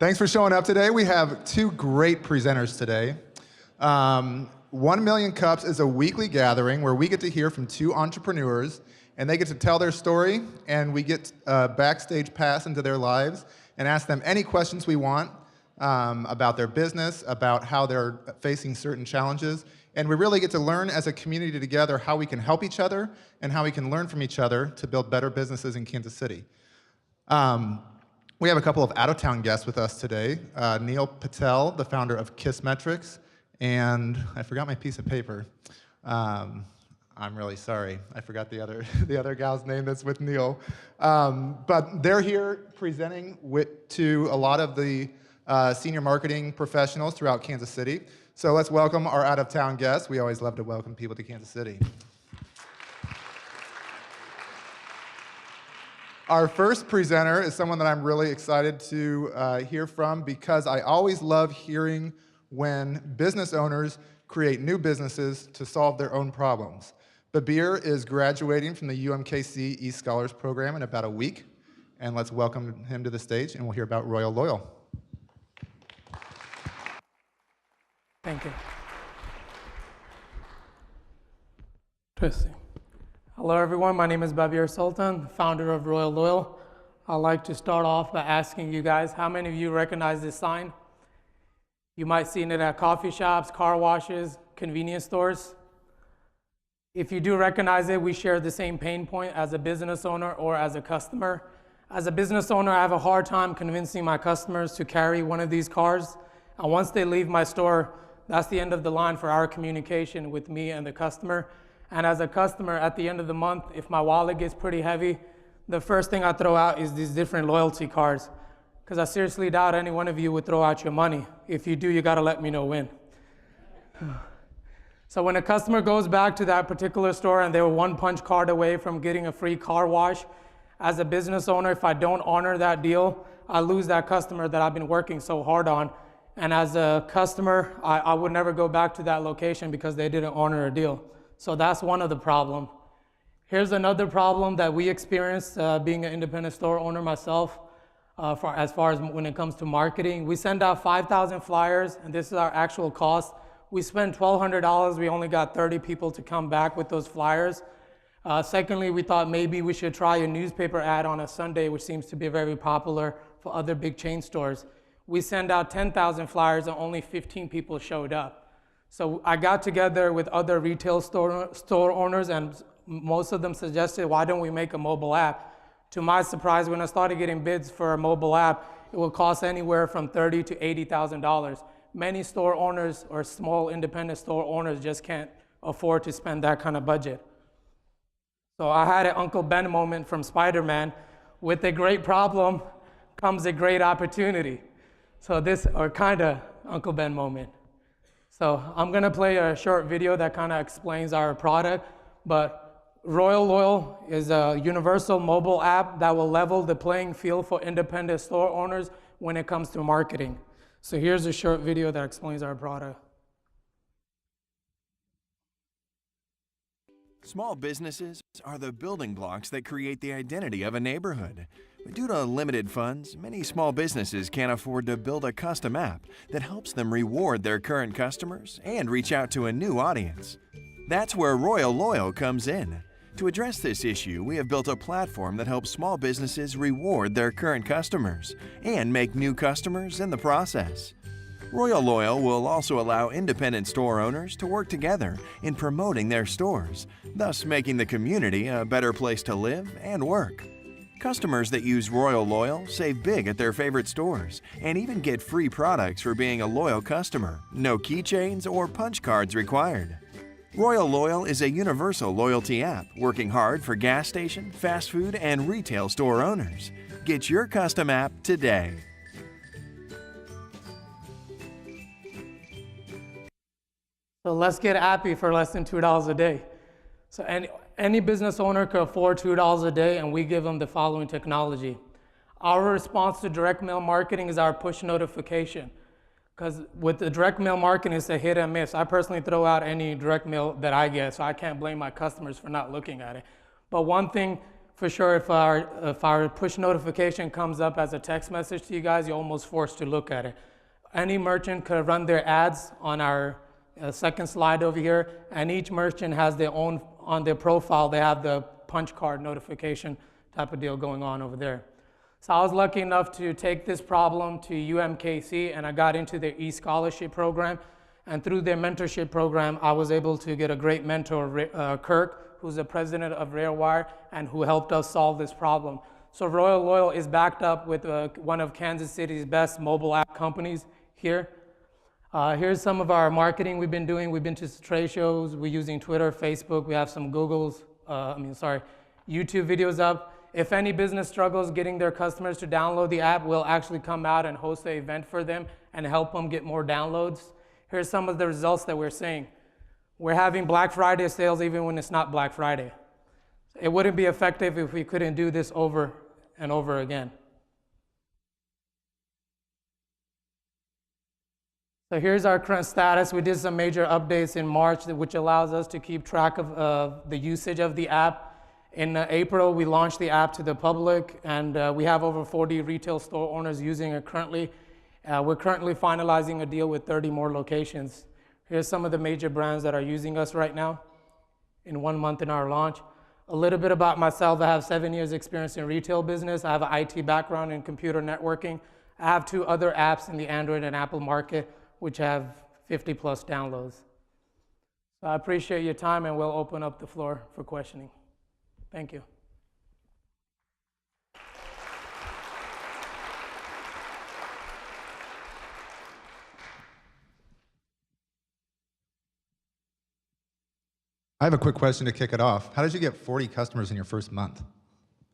Thanks for showing up today. We have two great presenters today. 1 Million Cups is a weekly gathering where we get to hear from two entrepreneurs, and they get to tell their story, and we get a backstage pass into their lives and ask them any questions we want about their business, about how they're facing certain challenges. And we really get to learn as a community together how we can help each other and how we can learn from each other to build better businesses in Kansas City. We have a couple of out-of-town guests with us today. Neil Patel, the founder of Kissmetrics, and I forgot my piece of paper. I'm really sorry. I forgot the other gal's name that's with Neil. But they're here presenting to a lot of the senior marketing professionals throughout Kansas City. So let's welcome our out-of-town guests. We always love to welcome people to Kansas City. Our first presenter is someone that I'm really excited to hear from because I always love hearing when business owners create new businesses to solve their own problems. Babir is graduating from the UMKC eScholars program in about a week, and let's welcome him to the stage, and we'll hear about Royal Loyal. Thank you. Interesting. Hello, everyone. My name is Babir Sultan, founder of Royal Loyal. I'd like to start off by asking you guys, how many of you recognize this sign? You might see it at coffee shops, car washes, convenience stores. If you do recognize it, we share the same pain point as a business owner or as a customer. As a business owner, I have a hard time convincing my customers to carry one of these cars. And once they leave my store, that's the end of the line for our communication with me and the customer. And as a customer, at the end of the month, if my wallet gets pretty heavy, the first thing I throw out is these different loyalty cards. Because I seriously doubt any one of you would throw out your money. If you do, you gotta let me know when. So when a customer goes back to that particular store and they were one punch card away from getting a free car wash, as a business owner, if I don't honor that deal, I lose that customer that I've been working so hard on. And as a customer, I would never go back to that location because they didn't honor a deal. So that's one of the problems. Here's another problem that we experienced being an independent store owner myself, as far as when it comes to marketing. We send out 5,000 flyers, and this is our actual cost. We spent $1,200. We only got 30 people to come back with those flyers. Secondly, we thought maybe we should try a newspaper ad on a Sunday, which seems to be very popular for other big chain stores. We send out 10,000 flyers, and only 15 people showed up. So I got together with other retail store owners, and most of them suggested, why don't we make a mobile app? To my surprise, when I started getting bids for a mobile app, it will cost anywhere from $30,000 to $80,000. Many store owners or small independent store owners just can't afford to spend that kind of budget. So I had an Uncle Ben moment from Spider-Man. With a great problem comes a great opportunity. So this, or kind of Uncle Ben moment. So I'm gonna play a short video that kind of explains our product, but Royal Loyal is a universal mobile app that will level the playing field for independent store owners when it comes to marketing. So here's a short video that explains our product. Small businesses are the building blocks that create the identity of a neighborhood. But due to limited funds, many small businesses can't afford to build a custom app that helps them reward their current customers and reach out to a new audience. That's where Royal Loyal comes in. To address this issue, we have built a platform that helps small businesses reward their current customers and make new customers in the process. Royal Loyal will also allow independent store owners to work together in promoting their stores, thus making the community a better place to live and work. Customers that use Royal Loyal save big at their favorite stores and even get free products for being a loyal customer. No keychains or punch cards required. Royal Loyal is a universal loyalty app working hard for gas station, fast food, and retail store owners. Get your custom app today. So let's get happy for less than $2 a day. So any business owner can afford $2 a day, and we give them the following technology. Our response to direct mail marketing is our push notification. Because with the direct mail marketing, it's a hit and miss. I personally throw out any direct mail that I get, so I can't blame my customers for not looking at it. But one thing For sure, if our push notification comes up as a text message to you guys, you're almost forced to look at it. Any merchant could run their ads on our second slide over here, and each merchant has their own, on their profile, they have the punch card notification type of deal going on over there. So I was lucky enough to take this problem to UMKC, and I got into their e-scholarship program. And through their mentorship program, I was able to get a great mentor, Kirk, who's the president of RareWire, and who helped us solve this problem. So Royal Loyal is backed up with one of Kansas City's best mobile app companies here. Here's some of our marketing we've been doing. We've been to trade shows. We're using Twitter, Facebook. We have some YouTube videos up. If any business struggles getting their customers to download the app, we'll actually come out and host an event for them and help them get more downloads. Here's some of the results that we're seeing. We're having Black Friday sales even when it's not Black Friday. It wouldn't be effective if we couldn't do this over and over again. So here's our current status. We did some major updates in March, which allows us to keep track of the usage of the app. In April, we launched the app to the public, and we have over 40 retail store owners using it currently. We're currently finalizing a deal with 30 more locations. Here's some of the major brands that are using us right now in 1 month in our launch. A little bit about myself. I have 7 years experience in retail business. I have an IT background in computer networking. I have 2 other apps in the Android and Apple market, which have 50 plus downloads. So I appreciate your time, and we'll open up the floor for questioning. Thank you. I have a quick question to kick it off. How did you get 40 customers in your first month?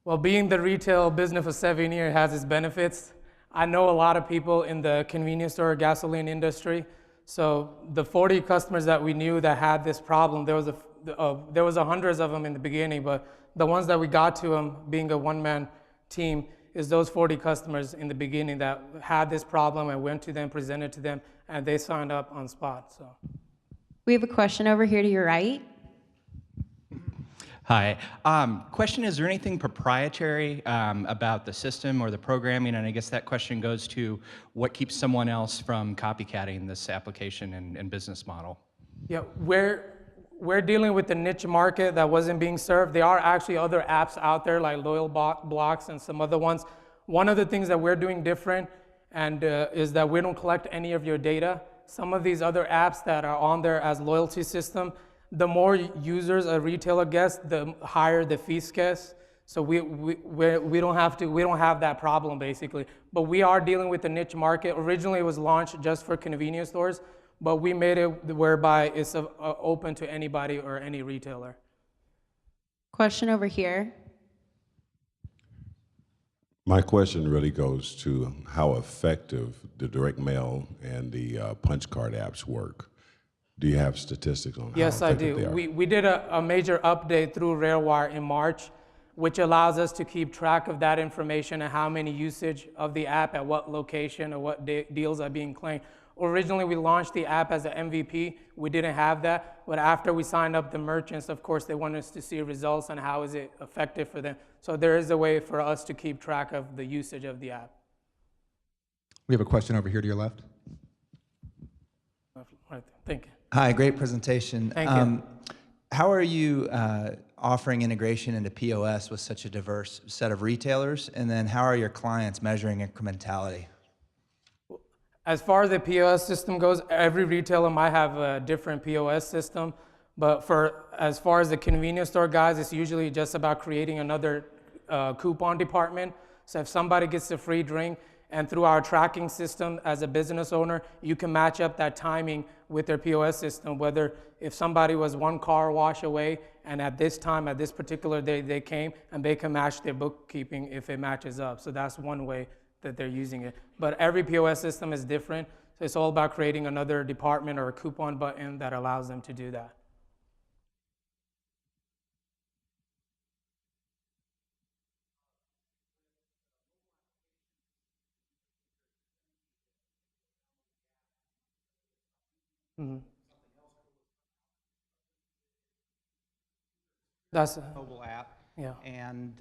Well, being the retail business for 7 years has its benefits. I know a lot of people in the convenience store gasoline industry. So the 40 customers that we knew that had this problem, there was hundreds of them in the beginning, but the ones that we got to them, being a one-man team, is those 40 customers in the beginning that had this problem and went to them, presented to them, and they signed up on spot. So we have a question over here to your right. Hi. Question, is there anything proprietary about the system or the programming? And I guess that question goes to what keeps someone else from copycatting this application and business model? Yeah, we're dealing with the niche market that wasn't being served. There are actually other apps out there like Loyal Blocks and some other ones. One of the things that we're doing different is that we don't collect any of your data. Some of these other apps that are on there as loyalty system, the more users a retailer gets, the higher the fees gets. So we don't have that problem basically. But we are dealing with the niche market. Originally it was launched just for convenience stores, but we made it whereby it's open to anybody or any retailer. Question over here. My question really goes to how effective the direct mail and the punch card apps work. Do you have statistics on how Yes, I effective do. they are? We did a major update through RareWire in March, which allows us to keep track of that information and how many usage of the app at what location or what deals are being claimed. Originally, we launched the app as an MVP. We didn't have that, but after we signed up the merchants, of course, they wanted us to see results and how is it effective for them. So there is a way for us to keep track of the usage of the app. We have a question over here to your left. Right there. Thank you. Hi, great presentation. Thank you. How are you offering integration into POS with such a diverse set of retailers? And then how are your clients measuring incrementality? As far as the POS system goes, every retailer might have a different POS system. But as far as the convenience store guys, it's usually just about creating another coupon department. So if somebody gets a free drink, and through our tracking system as a business owner, you can match up that timing with their POS system, whether if somebody was 1 car wash away and at this time, at this particular day, they came, and they can match their bookkeeping if it matches up. So that's one way that they're using it. But every POS system is different. So it's all about creating another department or a coupon button that allows them to do that. Mm-hmm. That's mobile app Yeah. And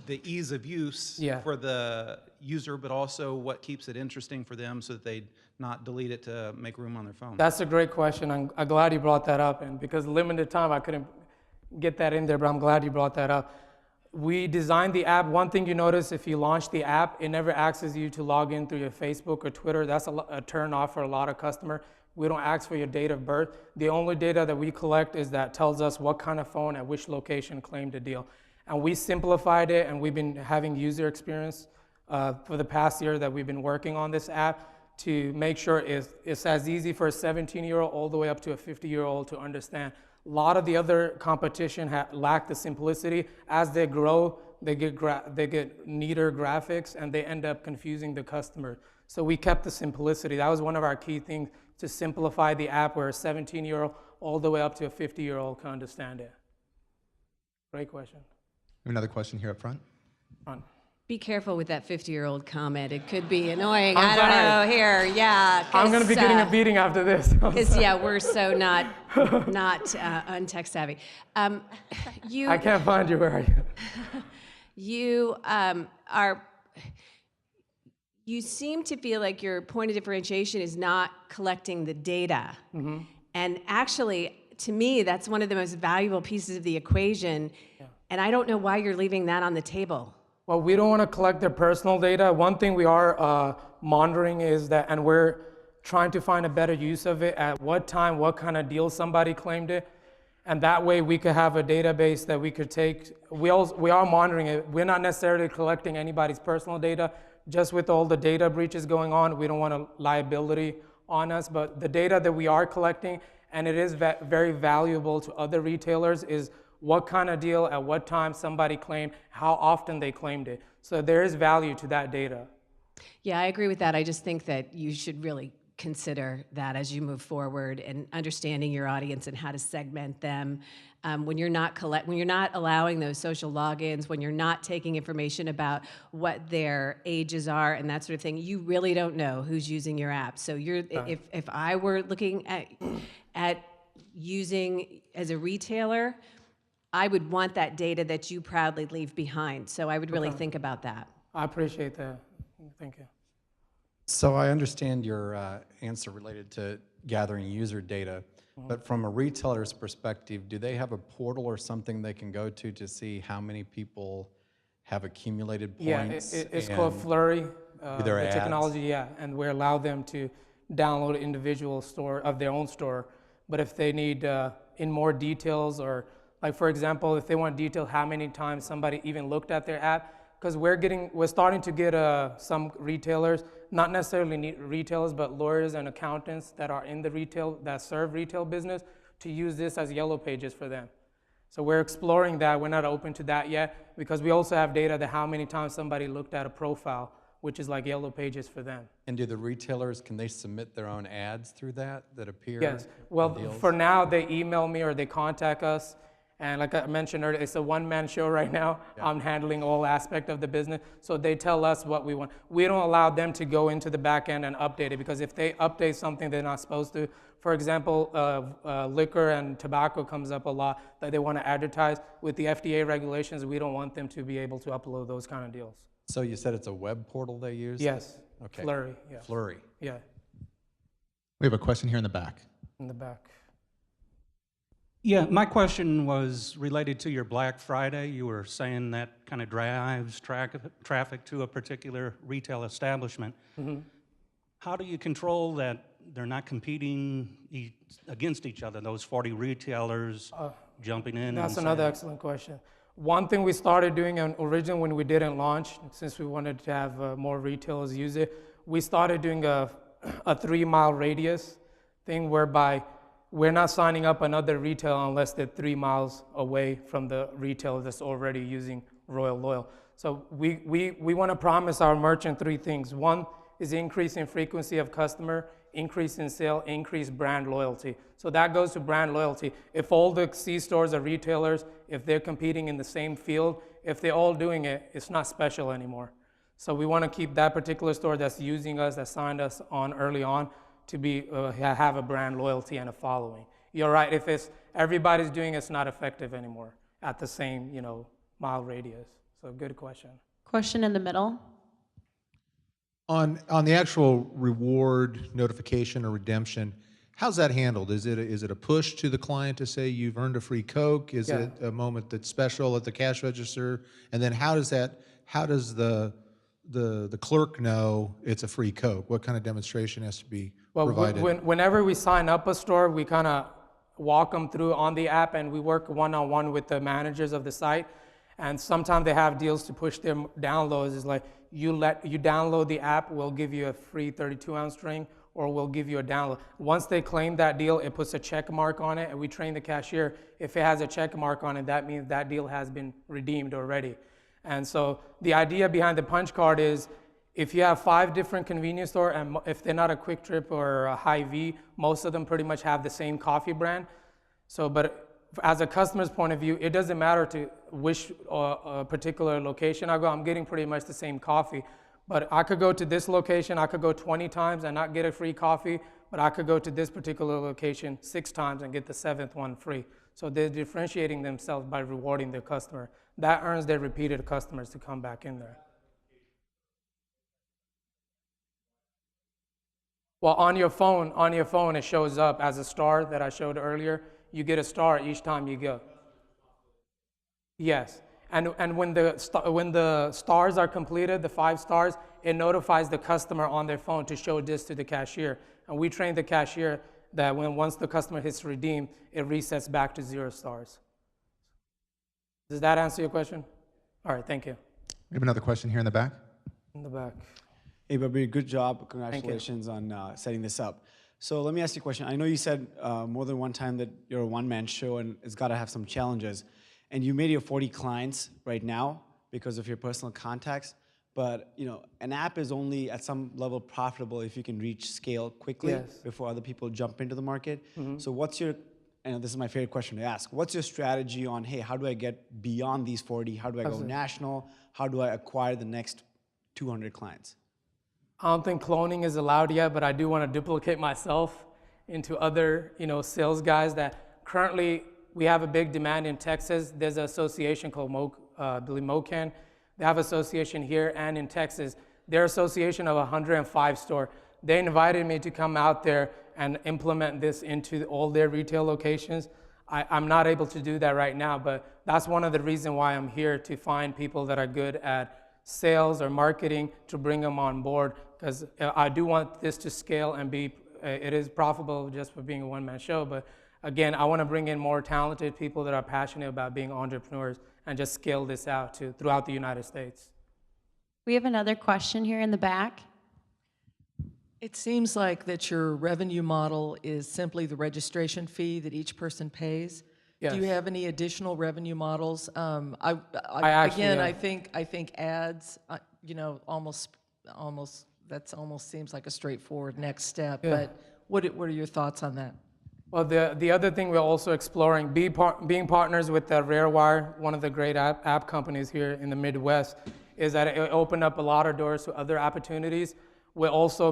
the ease of use Yeah. for the user, but also what keeps it interesting for them so that they not delete it to make room on their phone. That's a great question. I'm glad you brought that up. And because limited time, I couldn't get that in there, but I'm glad you brought that up. We designed the app. One thing you notice if you launch the app, it never asks you to log in through your Facebook or Twitter. That's a turn off for a lot of customers. We don't ask for your date of birth. The only data that we collect is that tells us what kind of phone at which location claimed a deal. And we simplified it, and we've been having user experience for the past year that we've been working on this app to make sure it's as easy for a 17-year-old all the way up to a 50-year-old to understand. A lot of the other competition lack the simplicity. As they grow, they get neater graphics, and they end up confusing the customer. So we kept the simplicity. That was one of our key things, to simplify the app where a 17-year-old all the way up to a 50-year-old can understand it. Great question. Another question here up front. Fun. Be careful with that 50-year-old comment. It could be annoying. I'm I don't sorry. know. Here, yeah. I'm going to be getting a beating after this. Because yeah, we're so not untech savvy. You I can't find you. Where are you? you you seem to feel like your point of differentiation is not collecting the data. Mm-hmm. And actually, to me, that's one of the most valuable pieces of the equation. Yeah. And I don't know why you're leaving that on the table. Well, we don't want to collect their personal data. One thing we are monitoring is that, and we're trying to find a better use of it, at what time, what kind of deal somebody claimed it. And that way we could have a database that we could take. We are monitoring it. We're not necessarily collecting anybody's personal data. Just with all the data breaches going on, we don't want a liability on us. But the data that we are collecting, and it is very valuable to other retailers, is what kind of deal, at what time somebody claimed, how often they claimed it. So there is value to that data. Yeah, I agree with that. I just think that you should really consider that as you move forward and understanding your audience and how to segment them. When you're not allowing those social logins, when you're not taking information about what their ages are and that sort of thing, you really don't know who's using your app. So if I were looking at using as a retailer, I would want that data that you proudly leave behind. So I would really think about that. I appreciate that. Thank you. So I understand your answer related to gathering user data, but from a retailer's perspective, do they have a portal or something they can go to see how many people have accumulated points? Yeah, it's called Flurry, their the ads? technology, yeah, and we allow them to download individual store of their own store. But if they need in more details, or like for example, if they want detail how many times somebody even looked at their app, because we're starting to get some retailers, not necessarily retailers, but lawyers and accountants that are in the retail, that serve retail business, to use this as yellow pages for them. So we're exploring that. We're not open to that yet, because we also have data that how many times somebody looked at a profile, which is like yellow pages for them. And do the retailers, can they submit their own ads through that appear? Yes. Well, for now, they email me or they contact us. And like I mentioned earlier, it's a one-man show right now. Yeah. I'm handling all aspects of the business. So they tell us what we want. We don't allow them to go into the back end and update it, because if they update something they're not supposed to, for example, liquor and tobacco comes up a lot that they want to advertise. With the FDA regulations, we don't want them to be able to upload those kind of deals. So you said it's a web portal they use? Yes. Okay. Flurry. Yes. Flurry. Yeah. We have a question here in the back. In the back. Yeah, my question was related to your Black Friday. You were saying that kind of drives traffic to a particular retail establishment. Mm-hmm. How do you control that they're not competing against each other, those 40 retailers jumping in? That's another excellent question. One thing we started doing originally when we didn't launch, since we wanted to have more retailers use it, we started doing a 3-mile radius thing, whereby we're not signing up another retailer unless they're 3 miles away from the retailer that's already using Royal Loyal. So we want to promise our merchant 3 things. One is increase in frequency of customer, increase in sale, increase brand loyalty. So that goes to brand loyalty. If all the C-stores are retailers, if they're competing in the same field, if they're all doing it, it's not special anymore. So we want to keep that particular store that's using us, that signed us on early on, to be have a brand loyalty and a following. You're right, if it's everybody's doing it's not effective anymore at the same, mile radius. So good question. Question in the middle. On the actual reward notification or redemption, how's that handled? Is it a push to the client to say you've earned a free Coke? Is Yeah. it a moment that's special at the cash register? And then how does the clerk know it's a free Coke? What kind of demonstration has to be provided? Whenever we sign up a store, we kind of walk them through on the app, and we work one-on-one with the managers of the site. And sometimes they have deals to push their downloads. It's like you download the app, we'll give you a free 32-ounce drink, or we'll give you a download. Once they claim that deal, it puts a check mark on it, and we train the cashier. If it has a check mark on it, that means that deal has been redeemed already. And so the idea behind the punch card is if you have 5 different convenience stores, and if they're not a Quick Trip or a Hy-Vee, most of them pretty much have the same coffee brand. So, but as a customer's point of view, it doesn't matter to which particular location I go. I'm getting pretty much the same coffee. But I could go to this location, I could go 20 times and not get a free coffee, but I could go to this particular location 6 times and get the 7th one free. So they're differentiating themselves by rewarding their customer. That earns their repeated customers to come back in there. Well, on your phone, it shows up as a star that I showed earlier. You get a star each time you go. Yes, and when the stars are completed, the 5 stars, it notifies the customer on their phone to show this to the cashier. And we train the cashier that once the customer hits redeem, it resets back to 0 stars. Does that answer your question? All right, thank you. We have another question here in the back. In the back. Hey, Babi, good job. Congratulations on setting this up. So let me ask you a question. I know you said more than one time that you're a one-man show and it's got to have some challenges. And you made your 40 clients right now because of your personal contacts. But an app is only at some level profitable if you can reach scale quickly before other people jump into the market. Mm-hmm. So what's your, and this is my favorite question to ask, what's your strategy on, hey, how do I get beyond these 40? How do I go national? How do I acquire the next 200 clients? I don't think cloning is allowed yet, but I do want to duplicate myself into other, sales guys that currently we have a big demand in Texas. There's an association called MoCan. They have association here and in Texas. Their association of 105 store. They invited me to come out there and implement this into all their retail locations. I'm not able to do that right now, but that's one of the reasons why I'm here, to find people that are good at sales or marketing to bring them on board, because I do want this to scale and it is profitable just for being a one-man show, but again, I want to bring in more talented people that are passionate about being entrepreneurs and just scale this out throughout the United States. We have another question here in the back. It seems like that your revenue model is simply the registration fee that each person pays. Yes. Do you have any additional revenue models? I think ads, almost seems like a straightforward next step. Yeah. But what are your thoughts on that? Well, the other thing we're also exploring, being partners with RareWire, one of the great app companies here in the Midwest, is that it opened up a lot of doors to other opportunities. We're also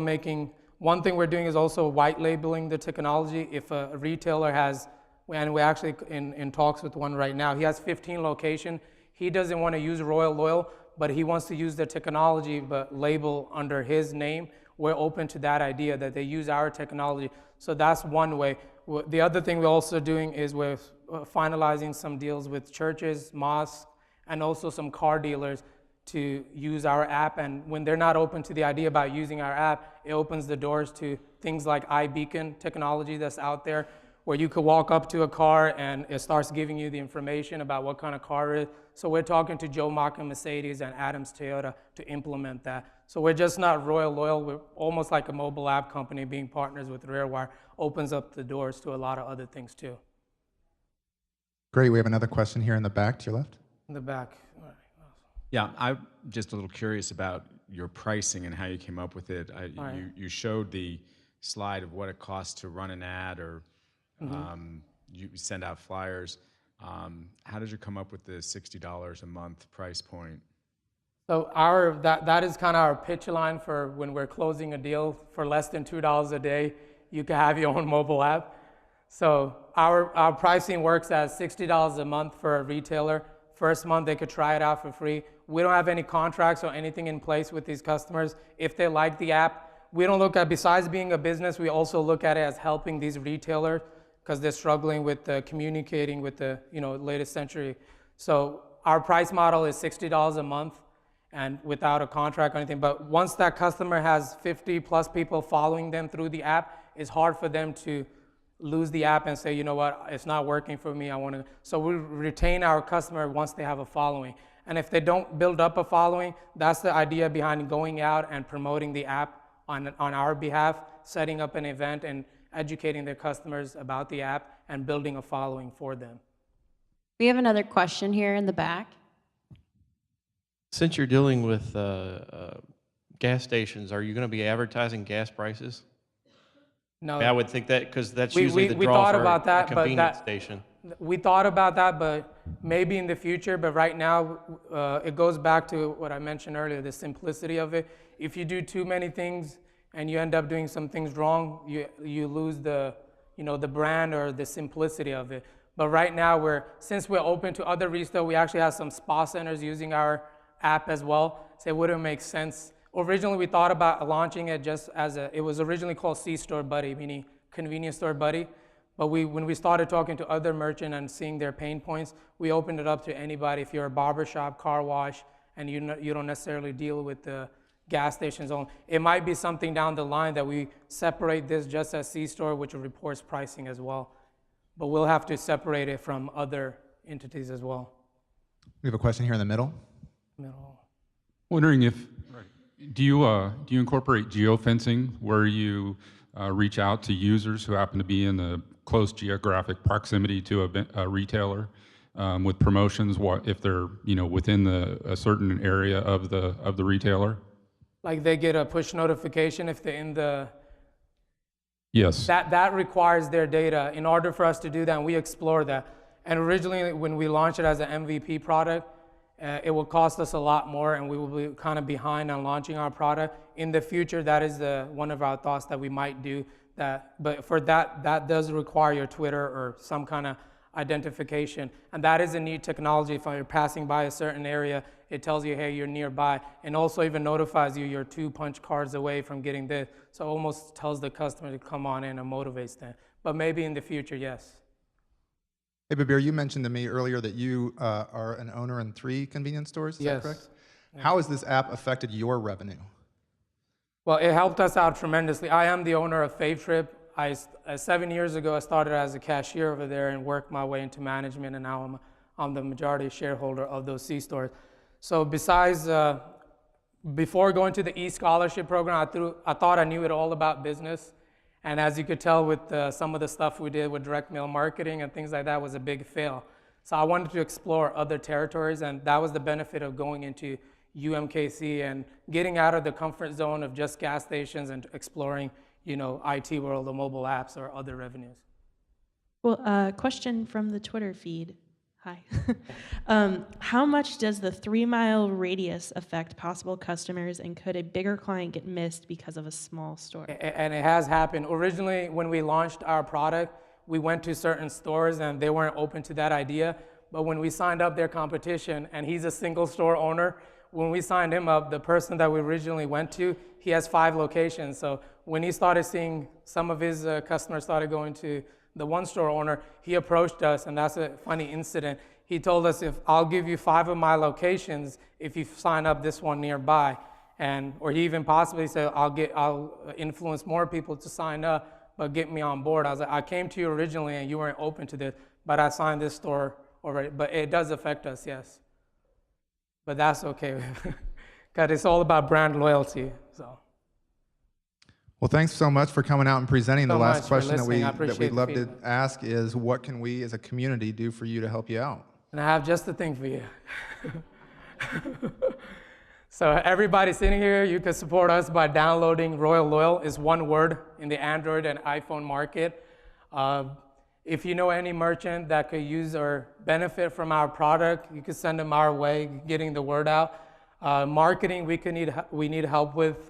one thing we're doing is also white labeling the technology. If a retailer has, and we're actually in talks with one right now, he has 15 locations. He doesn't want to use Royal Loyal, but he wants to use the technology but label under his name. We're open to that idea that they use our technology. So that's one way. The other thing we're also doing is we're finalizing some deals with churches, mosques, and also some car dealers to use our app. And when they're not open to the idea about using our app, it opens the doors to things like iBeacon technology that's out there, where you could walk up to a car and it starts giving you the information about what kind of car it is. So we're talking to Joe Maka Mercedes and Adams Toyota to implement that. So we're just not Royal Loyal, we're almost like a mobile app company. Being partners with RareWire opens up the doors to a lot of other things too. Great, we have another question here in the back to your left. In the back. All right. Yeah, I'm just a little curious about your pricing and how you came up with it. You showed the slide of what it costs to run an ad, or you send out flyers. How did you come up with the $60 a month price point? So that is kind of our pitch line for when we're closing a deal. For less than $2 a day, you can have your own mobile app. So our pricing works as $60 a month for a retailer. First month, they could try it out for free. We don't have any contracts or anything in place with these customers. If they like the app, we don't look at, besides being a business, we also look at it as helping these retailers because they're struggling with communicating with the latest century. So our price model is $60 a month and without a contract or anything. But once that customer has 50 plus people following them through the app, it's hard for them to lose the app and say, you know what, it's not working for me, I want to. So we retain our customer once they have a following. And if they don't build up a following, that's the idea behind going out and promoting the app on our behalf, setting up an event and educating their customers about the app and building a following for them. We have another question here in the back. Since you're dealing with gas stations, are you going to be advertising gas prices? No. I would think that, because that's usually the draw for a convenience station. We thought about that, but maybe in the future. But right now, it goes back to what I mentioned earlier, the simplicity of it. If you do too many things and you end up doing some things wrong, you lose the brand or the simplicity of it. But right now, since we're open to other retail, we actually have some spa centers using our app as well. So it wouldn't make sense. Originally, we thought about launching it just as it was originally called C-Store Buddy, meaning convenience store buddy. But when we started talking to other merchants and seeing their pain points, we opened it up to anybody. If you're a barbershop, car wash, and you don't necessarily deal with the gas stations only, it might be something down the line that we separate this just as C-Store, which reports pricing as well. But we'll have to separate it from other entities as well. We have a question here in the middle. Wondering if, do you incorporate geofencing where you reach out to users who happen to be in the close geographic proximity to a retailer with promotions? What if they're within a certain area of the retailer? Like they get a push notification if they're in the. Yes. That requires their data. In order for us to do that, and we explore that. And originally, when we launched it as an MVP product, it will cost us a lot more, and we will be kind of behind on launching our product. In the future, that is one of our thoughts that we might do that. But for that does require your Twitter or some kind of identification. And that is a neat technology. If you're passing by a certain area, it tells you, hey, you're nearby, and also even notifies you you're 2 punch cards away from getting this. So it almost tells the customer to come on in and motivates them. But maybe in the future, yes. Hey, Babir, you mentioned to me earlier that you are an owner in 3 convenience stores, is that correct? Yeah. How has this app affected your revenue? Well, it helped us out tremendously. I am the owner of FaveTrip. 7 years ago, I started as a cashier over there and worked my way into management, and now I'm the majority shareholder of those C-stores. So besides, before going to the e-scholarship program, I thought I knew it all about business. And as you could tell with some of the stuff we did with direct mail marketing and things like that was a big fail. So I wanted to explore other territories, and that was the benefit of going into UMKC and getting out of the comfort zone of just gas stations and exploring, IT world, the mobile apps or other revenues. Well, question from the Twitter feed. Hi. How much does the 3-mile radius affect possible customers, and could a bigger client get missed because of a small store? And it has happened. Originally, when we launched our product, we went to certain stores and they weren't open to that idea. But when we signed up their competition, and he's a single store owner, when we signed him up, the person that we originally went to, he has 5 locations. So when he started seeing some of his customers started going to the one store owner, he approached us, and that's a funny incident. He told us, if I'll give you 5 of my locations if you sign up this one nearby. Or he even possibly said, I'll influence more people to sign up, but get me on board. I was like, I came to you originally and you weren't open to this, but I signed this store already. But it does affect us, yes. But that's okay, because it's all about brand loyalty. So. Well, thanks so much for coming out and presenting. The last question that we'd love to ask is, what can we as a community do for you to help you out? And I have just the thing for you. So everybody sitting here, you can support us by downloading Royal Loyal. Is one word in the Android and iPhone market. If you know any merchant that could use or benefit from our product, you could send them our way, getting the word out. Marketing, we need help with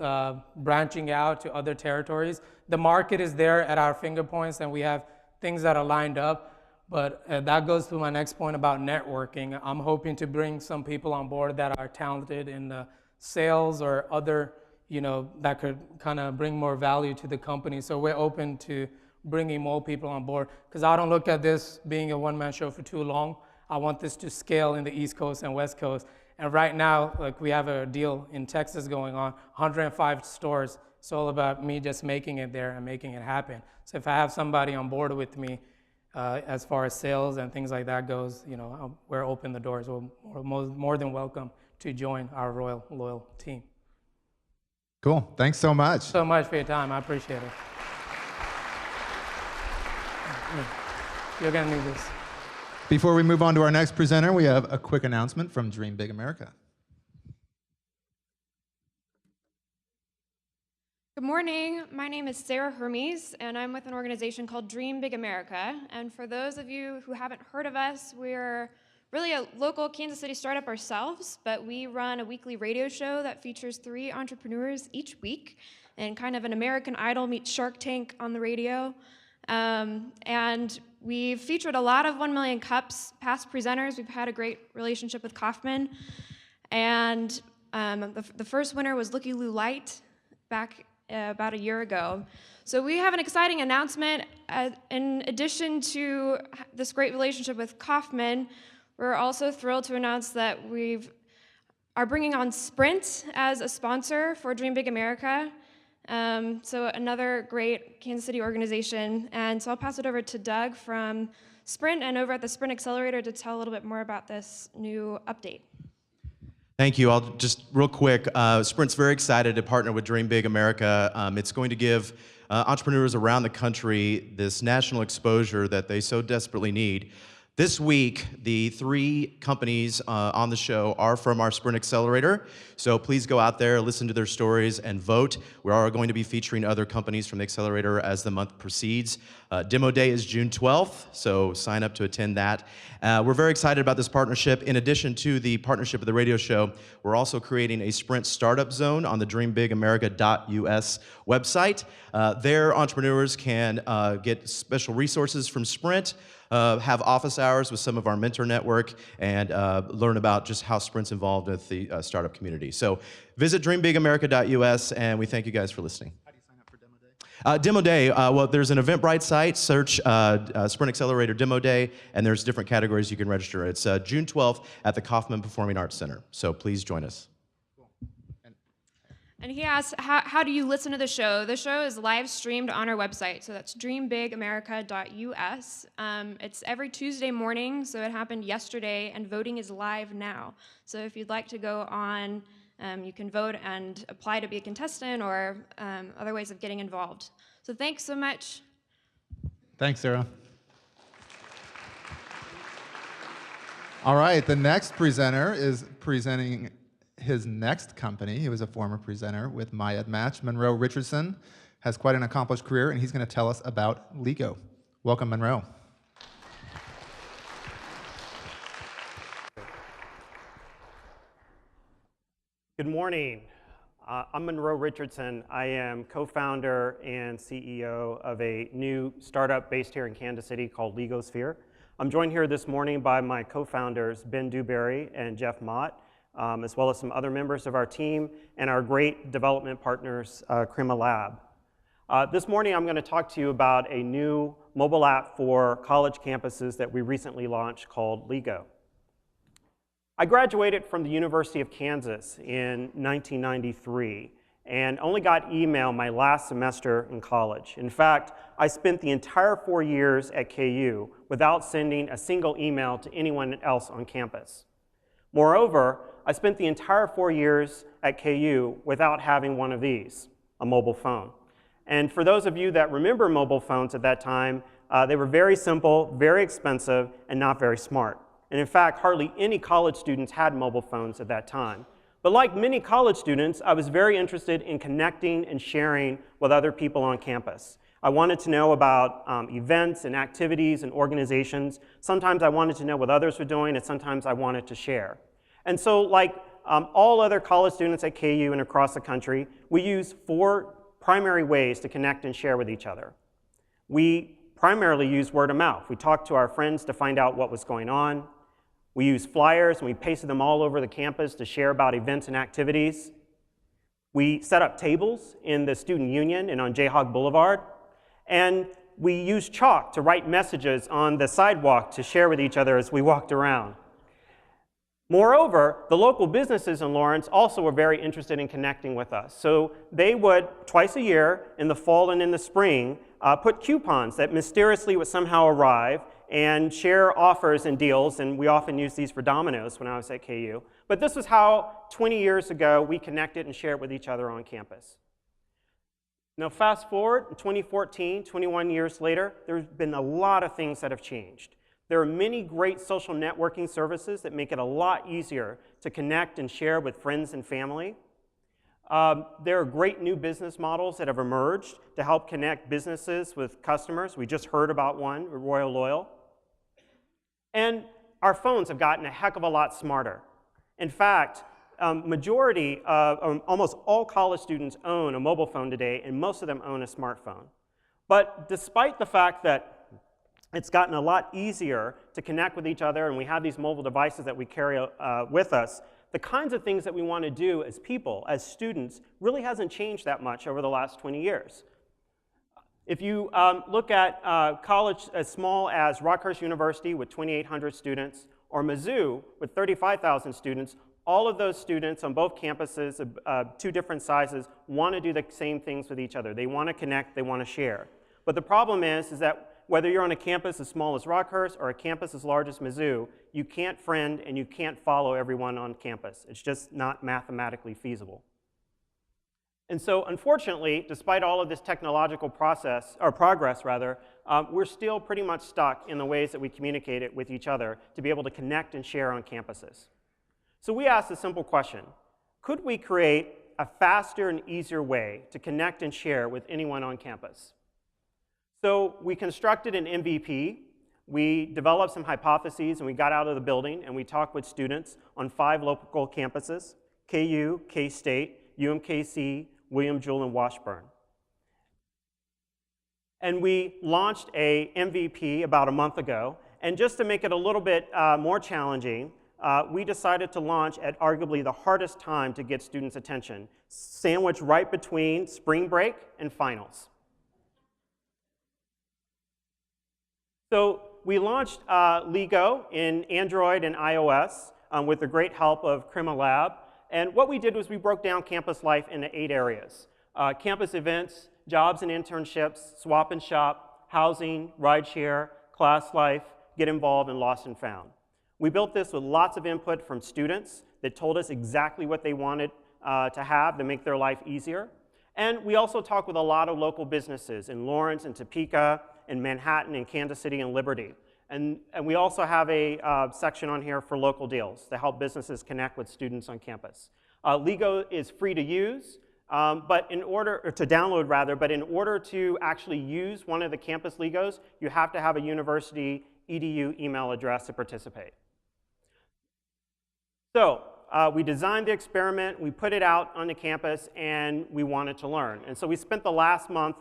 branching out to other territories. The market is there at our finger points, and we have things that are lined up. But that goes to my next point about networking. I'm hoping to bring some people on board that are talented in sales or other, that could kind of bring more value to the company. So we're open to bringing more people on board, because I don't look at this being a one-man show for too long. I want this to scale in the East Coast and West Coast. And right now, like, we have a deal in Texas going on, 105 stores. It's all about me just making it there and making it happen. So if I have somebody on board with me, as far as sales and things like that goes, we're open the doors. We're more than welcome to join our loyal team. Cool. Thanks so much. So much for your time. I appreciate it. You're going to need this. Before we move on to our next presenter, we have a quick announcement from Dream Big America. Good morning. My name is Sarah Hermes, and I'm with an organization called Dream Big America. And for those of you who haven't heard of us, we're really a local Kansas City startup ourselves, but we run a weekly radio show that features 3 entrepreneurs each week, and kind of an American Idol meets Shark Tank on the radio. And we've featured a lot of 1 Million Cups past presenters. We've had a great relationship with Kaufman. And the first winner was Looky Lou Light back about a year ago. So we have an exciting announcement. In addition to this great relationship with Kaufman, we're also thrilled to announce that we are bringing on Sprint as a sponsor for Dream Big America. So another great Kansas City organization. And so I'll pass it over to Doug from Sprint and over at the Sprint Accelerator to tell a little bit more about this new update. Thank you. I'll just real quick, Sprint's very excited to partner with Dream Big America. It's going to give entrepreneurs around the country this national exposure that they so desperately need. This week, the 3 companies on the show are from our Sprint Accelerator, so please go out there, listen to their stories, and vote. We are going to be featuring other companies from the Accelerator as the month proceeds. Demo Day is June 12th, so sign up to attend that. We're very excited about this partnership. In addition to the partnership with the radio show, we're also creating a Sprint Startup Zone on the dreambigamerica.us website. There, entrepreneurs can get special resources from Sprint, have office hours with some of our mentor network, and learn about just how Sprint's involved with the startup community. So visit dreambigamerica.us, and we thank you guys for listening. How do you sign up for Demo Day? Demo Day, well, there's an Eventbrite site, search Sprint Accelerator Demo Day, and there's different categories you can register. It's June 12th at the Kaufman Performing Arts Center, so please join us. And he asked, how do you listen to the show? The show is live streamed on our website, so that's dreambigamerica.us. It's every Tuesday morning, so it happened yesterday, and voting is live now. So if you'd like to go on, you can vote and apply to be a contestant or other ways of getting involved. So thanks so much. Thanks, Sarah. All right, the next presenter is presenting his next company. He was a former presenter with My Ed Match. Monroe Richardson has quite an accomplished career, and he's going to tell us about Ligo. Welcome, Monroe. Good morning. I'm Monroe Richardson. I am co-founder and CEO of a new startup based here in Kansas City called LigoSphere. I'm joined here this morning by my co-founders, Ben Dewberry and Jeff Mott, as well as some other members of our team and our great development partners, Crema Lab. This morning I'm going to talk to you about a new mobile app for college campuses that we recently launched called Ligo. I graduated from the University of Kansas in 1993 and only got email my last semester in college. In fact, I spent the entire 4 years at KU without sending a single email to anyone else on campus. Moreover, I spent the entire 4 years at KU without having one of these, a mobile phone. And for those of you that remember mobile phones at that time, they were very simple, very expensive, and not very smart. And in fact, hardly any college students had mobile phones at that time. But like many college students, I was very interested in connecting and sharing with other people on campus. I wanted to know about events and activities and organizations. Sometimes I wanted to know what others were doing, and sometimes I wanted to share. And so like all other college students at KU and across the country, we use 4 primary ways to connect and share with each other. We primarily used word of mouth. We talked to our friends to find out what was going on. We used flyers and we pasted them all over the campus to share about events and activities. We set up tables in the student union and on Jayhawk Boulevard. And we used chalk to write messages on the sidewalk to share with each other as we walked around. Moreover, the local businesses in Lawrence also were very interested in connecting with us. So they would, twice a year, in the fall and in the spring, put coupons that mysteriously would somehow arrive and share offers and deals, and we often used these for Domino's when I was at KU. But this was how, 20 years ago, we connected and shared with each other on campus. Now fast forward, in 2014, 21 years later, there's been a lot of things that have changed. There are many great social networking services that make it a lot easier to connect and share with friends and family. There are great new business models that have emerged to help connect businesses with customers. We just heard about one, Royal Loyal. And our phones have gotten a heck of a lot smarter. In fact, almost all college students own a mobile phone today, and most of them own a smartphone. But despite the fact that it's gotten a lot easier to connect with each other, and we have these mobile devices that we carry with us, the kinds of things that we want to do as people, as students, really hasn't changed that much over the last 20 years. If you look at college as small as Rockhurst University with 2,800 students, or Mizzou with 35,000 students, all of those students on both campuses, two different sizes, want to do the same things with each other. They want to connect, they want to share. But the problem is that whether you're on a campus as small as Rockhurst or a campus as large as Mizzou, you can't friend and you can't follow everyone on campus. It's just not mathematically feasible. And so, unfortunately, despite all of this technological progress, we're still pretty much stuck in the ways that we communicate it with each other to be able to connect and share on campuses. So we asked a simple question. Could we create a faster and easier way to connect and share with anyone on campus? So we constructed an MVP. We developed some hypotheses, and we got out of the building, and we talked with students on 5 local campuses: KU, K-State, UMKC, William Jewell, and Washburn. And we launched a MVP about a month ago. And just to make it a little bit more challenging, we decided to launch at arguably the hardest time to get students' attention, sandwiched right between spring break and finals. So we launched Ligo in Android and iOS with the great help of Crema Lab. And what we did was we broke down campus life into 8 areas: campus events, jobs and internships, swap and shop, housing, rideshare, class life, get involved, and lost and found. We built this with lots of input from students that told us exactly what they wanted to have to make their life easier. And we also talked with a lot of local businesses in Lawrence and Topeka, in Manhattan, in Kansas City, and Liberty. And we also have a section on here for local deals to help businesses connect with students on campus. Ligo is free to use, but in order to download rather, but in order to actually use one of the campus Ligos, you have to have a university EDU email address to participate. So we designed the experiment, we put it out on the campus, and we wanted to learn. And so we spent the last month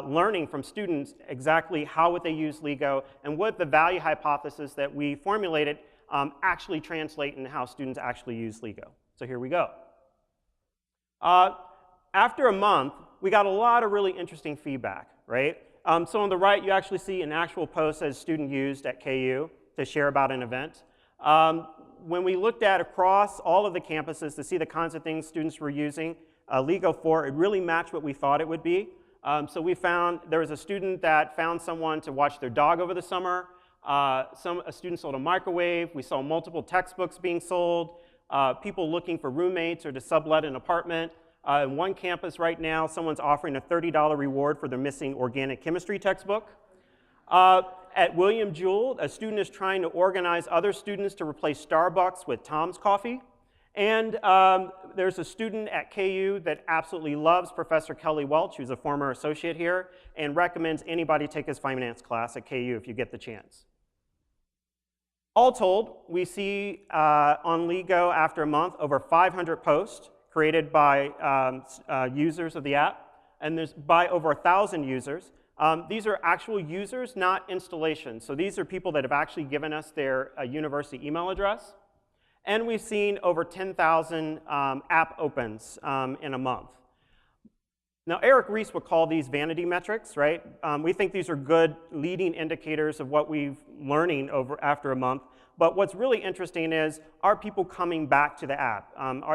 learning from students exactly how would they use Ligo and what the value hypothesis that we formulated actually translate into how students actually use Ligo. So here we go. After a month, we got a lot of really interesting feedback, right? So on the right, you actually see an actual post that a student used at KU to share about an event. When we looked at across all of the campuses to see the kinds of things students were using Ligo for, it really matched what we thought it would be. So we found there was a student that found someone to watch their dog over the summer. A student sold a microwave. We saw multiple textbooks being sold. People looking for roommates or to sublet an apartment. In one campus right now, someone's offering a $30 reward for their missing organic chemistry textbook. At William Jewell, a student is trying to organize other students to replace Starbucks with Tom's Coffee. And there's a student at KU that absolutely loves Professor Kelly Welch, who's a former associate here, and recommends anybody take his finance class at KU if you get the chance. All told, we see on Ligo after a month over 500 posts created by users of the app, and there's by over 1,000 users. These are actual users, not installations. So these are people that have actually given us their university email address. And we've seen over 10,000 app opens in a month. Now, Eric Ries would call these vanity metrics, right? We think these are good leading indicators of what we've learning after a month. But what's really interesting is, are people coming back to the app?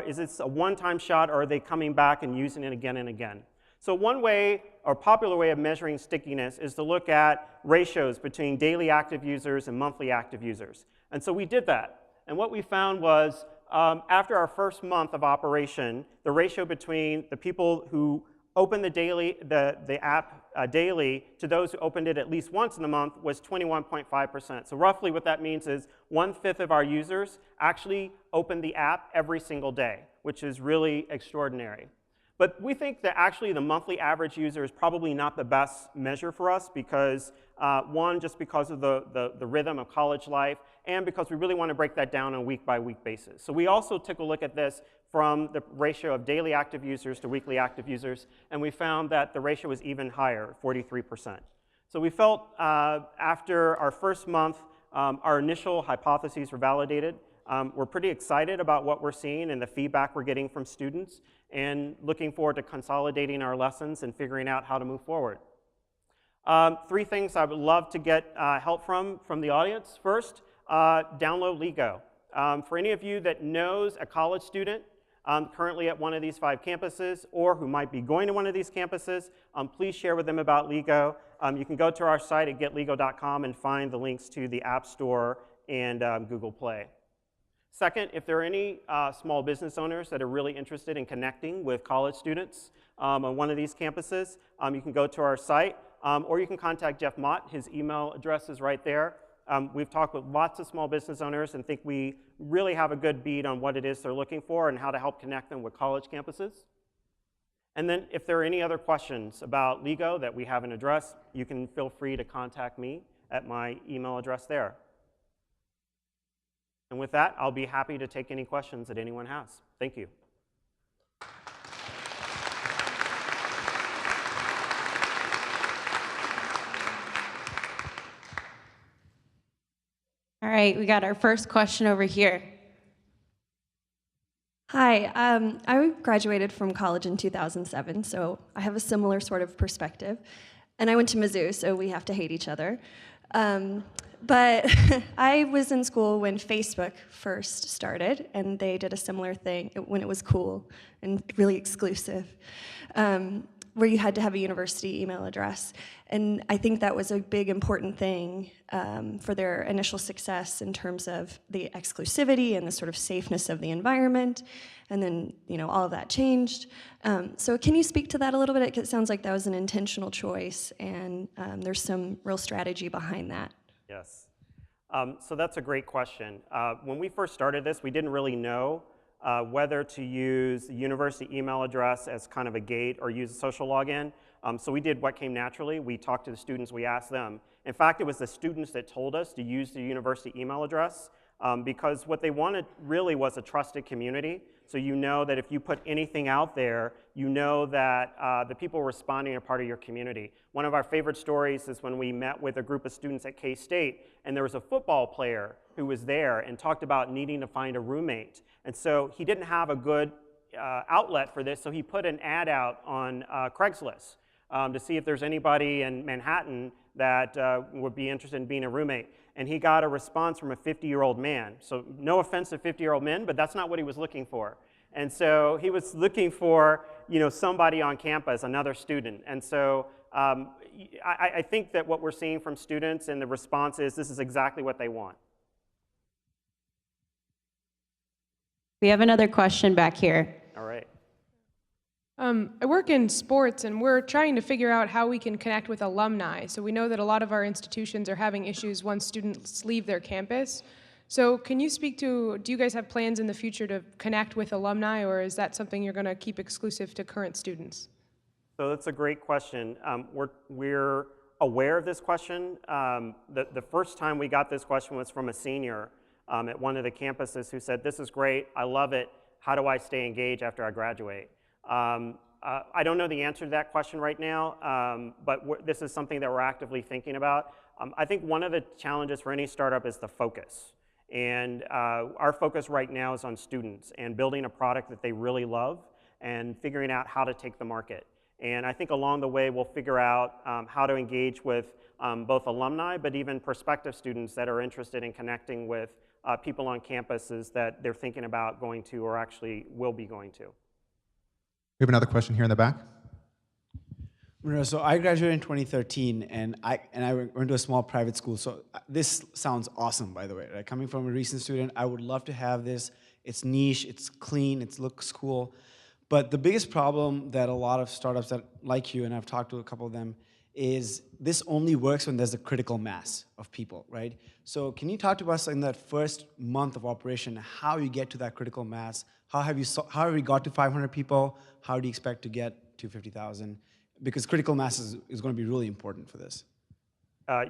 Is this a one-time shot, or are they coming back and using it again and again? So one way, or popular way of measuring stickiness, is to look at ratios between daily active users and monthly active users. And so we did that. And what we found was, after our first month of operation, the ratio between the people who opened the app daily to those who opened it at least once in the month was 21.5%. So roughly what that means is 1/5 of our users actually opened the app every single day, which is really extraordinary. But we think that actually the monthly average user is probably not the best measure for us because, one, just because of the rhythm of college life, and because we really want to break that down on a week-by-week basis. So we also took a look at this from the ratio of daily active users to weekly active users, and we found that the ratio was even higher, 43%. So we felt after our first month, our initial hypotheses were validated. We're pretty excited about what we're seeing and the feedback we're getting from students, and looking forward to consolidating our lessons and figuring out how to move forward. 3 things I would love to get help from the audience. First, download Ligo. For any of you that knows a college student currently at one of these 5 campuses, or who might be going to one of these campuses, please share with them about Ligo. You can go to our site at getligo.com and find the links to the App Store and Google Play. Second, if there are any small business owners that are really interested in connecting with college students on one of these campuses, you can go to our site, or you can contact Jeff Mott. His email address is right there. We've talked with lots of small business owners and think we really have a good bead on what it is they're looking for and how to help connect them with college campuses. And then if there are any other questions about Ligo that we haven't addressed, you can feel free to contact me at my email address there. And with that, I'll be happy to take any questions that anyone has. Thank you. All right, we got our first question over here. Hi, I graduated from college in 2007, so I have a similar sort of perspective. And I went to Mizzou, so we have to hate each other. But I was in school when Facebook first started, and they did a similar thing when it was cool and really exclusive, where you had to have a university email address. And I think that was a big important thing for their initial success in terms of the exclusivity and the sort of safeness of the environment. And then, all of that changed. So can you speak to that a little bit? It sounds like that was an intentional choice, and there's some real strategy behind that. Yes. So that's a great question. When we first started this, we didn't really know whether to use the university email address as kind of a gate or use a social login. So we did what came naturally. We talked to the students, we asked them. In fact, it was the students that told us to use the university email address because what they wanted really was a trusted community. So you know that if you put anything out there, you know that the people responding are part of your community. One of our favorite stories is when we met with a group of students at K-State, and there was a football player who was there and talked about needing to find a roommate. And so he didn't have a good outlet for this, so he put an ad out on Craigslist to see if there's anybody in Manhattan that would be interested in being a roommate. And he got a response from a 50-year-old man. So no offense to 50-year-old men, but that's not what he was looking for. And so he was looking for somebody on campus, another student. And so I think that what we're seeing from students and the response is this is exactly what they want. We have another question back here. All right. I work in sports, and we're trying to figure out how we can connect with alumni. So we know that a lot of our institutions are having issues once students leave their campus. So can you speak to, do you guys have plans in the future to connect with alumni, or is that something you're going to keep exclusive to current students? So that's a great question. We're aware of this question. The first time we got this question was from a senior at one of the campuses who said, "This is great, I love it, how do I stay engaged after I graduate?" I don't know the answer to that question right now, but this is something that we're actively thinking about. I think one of the challenges for any startup is the focus. And our focus right now is on students and building a product that they really love and figuring out how to take the market. And I think along the way, we'll figure out how to engage with both alumni, but even prospective students that are interested in connecting with people on campuses that they're thinking about going to or actually will be going to. We have another question here in the back. So I graduated in 2013, and I went to a small private school. So this sounds awesome, by the way. Right? Coming from a recent student, I would love to have this. It's niche, it's clean, it looks cool. But the biggest problem that a lot of startups that like you, and I've talked to a couple of them, is this only works when there's a critical mass of people, right? So can you talk to us in that first month of operation, how you get to that critical mass? How have you got to 500 people? How do you expect to get to 50,000? Because critical mass is going to be really important for this.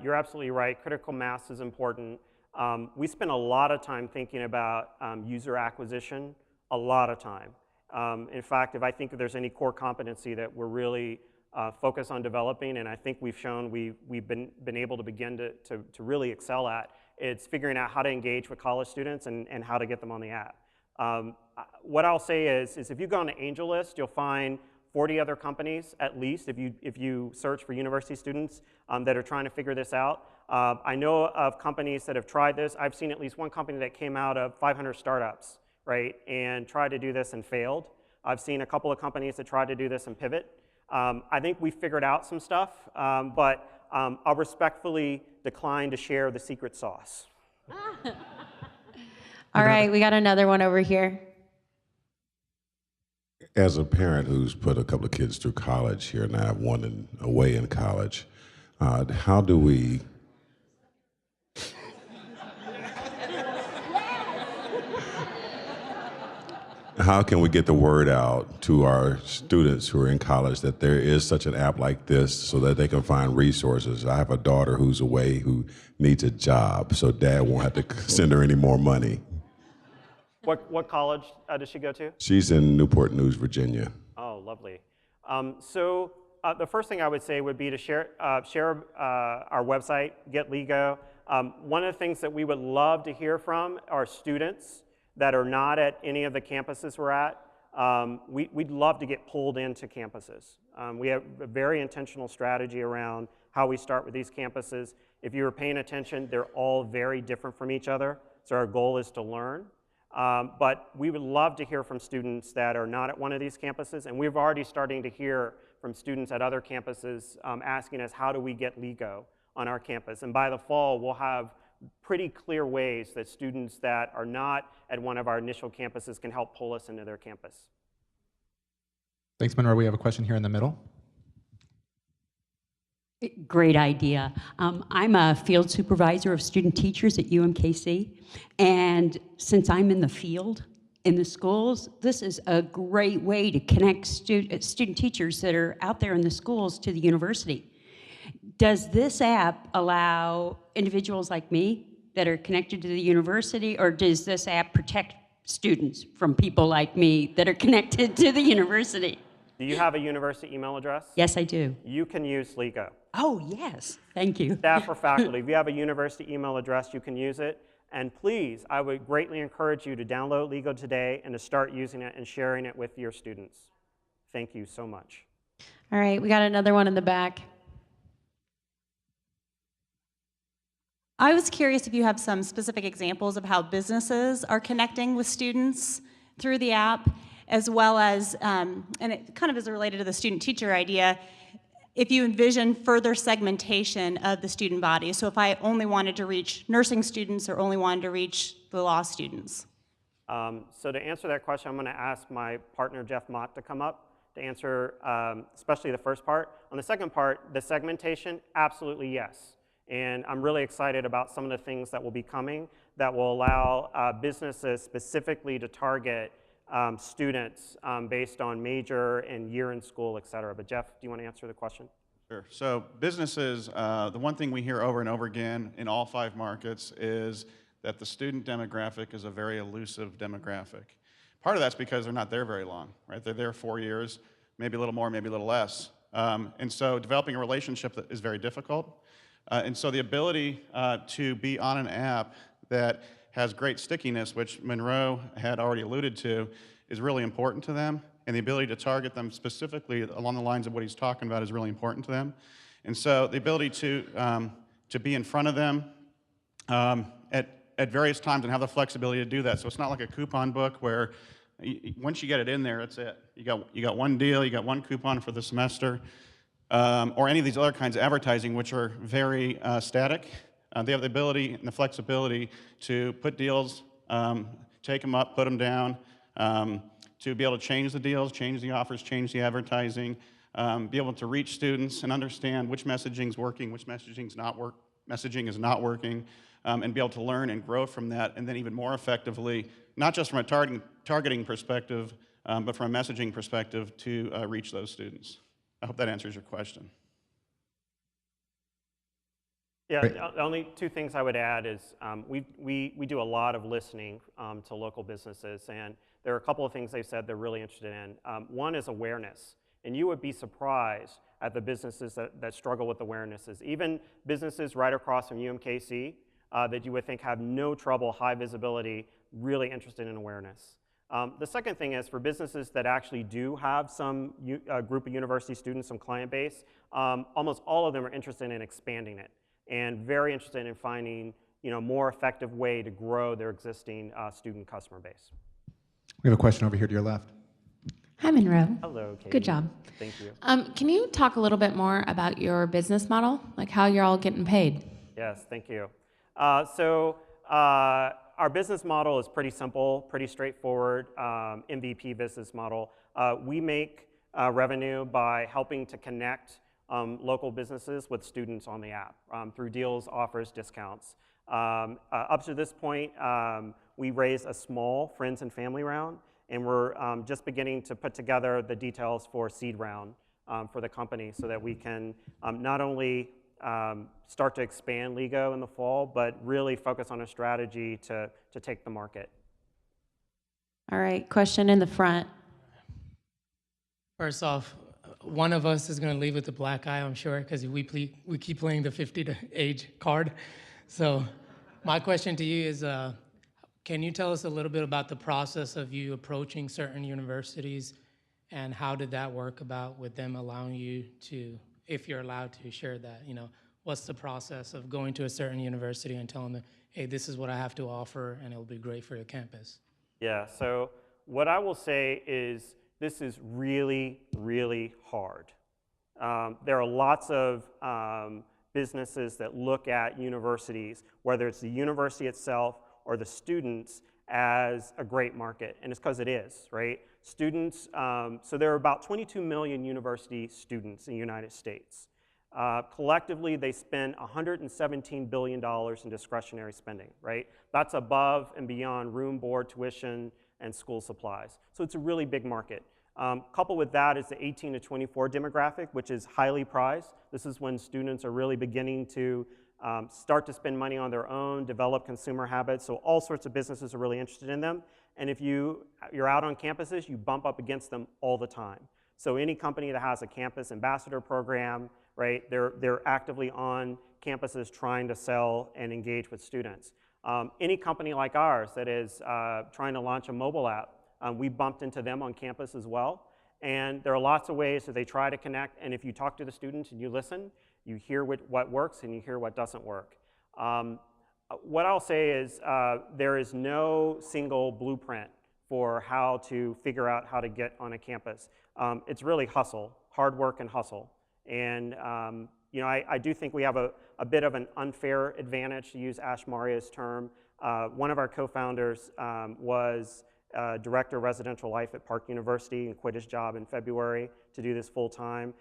You're absolutely right. Critical mass is important. We spend a lot of time thinking about user acquisition, a lot of time. In fact, if I think if there's any core competency that we're really focused on developing, and I think we've shown we've been able to begin to really excel at, it's figuring out how to engage with college students and how to get them on the app. What I'll say is if you go on the Angel List, you'll find 40 other companies, at least, if you search for university students that are trying to figure this out. I know of companies that have tried this. I've seen at least one company that came out of 500 startups, right, and tried to do this and failed. I've seen a couple of companies that tried to do this and pivot. I think we figured out some stuff, but I'll respectfully decline to share the secret sauce. All right, we got another one over here. As a parent who's put a couple of kids through college here, and I have one away in college, how do we how can we get the word out to our students who are in college that there is such an app like this so that they can find resources? I have a daughter who's away who needs a job, so dad won't have to send her any more money. What college does she go to? She's in Newport News, Virginia. Oh, lovely. So the first thing I would say would be to share our website, Get Ligo. One of the things that we would love to hear from are students that are not at any of the campuses we're at. We'd love to get pulled into campuses. We have a very intentional strategy around how we start with these campuses. If you were paying attention, they're all very different from each other. So our goal is to learn. But we would love to hear from students that are not at one of these campuses, and we're already starting to hear from students at other campuses asking us, how do we get Ligo on our campus? And by the fall, we'll have pretty clear ways that students that are not at one of our initial campuses can help pull us into their campus. Thanks, Monroe. We have a question here in the middle. Great idea. I'm a field supervisor of student teachers at UMKC, and since I'm in the field, in the schools, this is a great way to connect student teachers that are out there in the schools to the university. Does this app allow individuals like me that are connected to the university, or does this app protect students from people like me that are connected to the university? Do you have a university email address? Yes, I do. You can use Ligo. Oh, yes. Thank you. Staff or faculty, if you have a university email address, you can use it. And please, I would greatly encourage you to download Ligo today and to start using it and sharing it with your students. Thank you so much. All right, we got another one in the back. I was curious if you have some specific examples of how businesses are connecting with students through the app, as well as, and it kind of is related to the student-teacher idea, if you envision further segmentation of the student body. So if I only wanted to reach nursing students or only wanted to reach the law students. So to answer that question, I'm going to ask my partner, Jeff Mott, to come up to answer especially the first part. On the second part, the segmentation, absolutely yes. And I'm really excited about some of the things that will be coming that will allow businesses specifically to target students based on major and year in school, et cetera. But Jeff, do you want to answer the question? Sure. So businesses, the one thing we hear over and over again in all 5 markets is that the student demographic is a very elusive demographic. Part of that's because they're not there very long, right? They're there 4 years. maybe a little more, maybe a little less. And so developing a relationship that is very difficult. And so the ability to be on an app that has great stickiness, which Monroe had already alluded to, is really important to them. And the ability to target them specifically along the lines of what he's talking about is really important to them. And so the ability to be in front of them at various times and have the flexibility to do that. So it's not like a coupon book where once you get it in there, that's it. You got one deal, you got one coupon for the semester, or any of these other kinds of advertising which are very static. They have the ability and the flexibility to put deals, take them up, put them down, to be able to change the deals, change the offers, change the advertising, be able to reach students and understand which messaging is working, which messaging is not working, and be able to learn and grow from that, and then even more effectively, not just from a targeting perspective, but from a messaging perspective to reach those students. I hope that answers your question. Yeah, the only two things I would add is we do a lot of listening to local businesses, and there are a couple of things they said they're really interested in. One is awareness, and you would be surprised at the businesses that struggle with awarenesses. Even businesses right across from UMKC that you would think have no trouble, high visibility, really interested in awareness. The second thing is for businesses that actually do have some group of university students, some client base, almost all of them are interested in expanding it and very interested in finding more effective way to grow their existing student customer base. We have a question over here to your left. Hi, Monroe. Hello, Katie. Good job. Thank you. Can you talk a little bit more about your business model, like how you're all getting paid? Yes, thank you. Our business model is pretty simple, pretty straightforward, MVP business model. We make revenue by helping to connect local businesses with students on the app through deals, offers, discounts. Up to this point, we raised a small friends and family round, and we're just beginning to put together the details for seed round for the company so that we can not only start to expand Ligo in the fall, but really focus on a strategy to take the market. All right, question in the front. First off, one of us is going to leave with a black eye, I'm sure, because we keep playing the 50 to age card. So my question to you is, can you tell us a little bit about the process of you approaching certain universities, and how did that work about with them allowing you to, if you're allowed to share that, what's the process of going to a certain university and telling them, hey, this is what I have to offer and it'll be great for your campus? Yeah, so what I will say is this is really, really hard. There are lots of businesses that look at universities, whether it's the university itself or the students, as a great market, and it's because it is, right? Students, so there are about 22 million university students in the United States. Collectively, they spend $117 billion in discretionary spending, right? That's above and beyond room, board, tuition, and school supplies. So it's a really big market. Coupled with that is the 18 to 24 demographic, which is highly prized. This is when students are really beginning to start to spend money on their own, develop consumer habits, so all sorts of businesses are really interested in them. And if you're out on campuses, you bump up against them all the time. So any company that has a campus ambassador program, right, they're actively on campuses trying to sell and engage with students. Any company like ours that is trying to launch a mobile app, we bumped into them on campus as well. And there are lots of ways that they try to connect, and if you talk to the students and you listen, you hear what works and you hear what doesn't work. What I'll say is there is no single blueprint for how to figure out how to get on a campus. It's really hustle, hard work and hustle. And I do think we have a bit of an unfair advantage, to use Ash Maria's term. One of our co-founders was Director of Residential Life at Park University and quit his job in February to do this full time.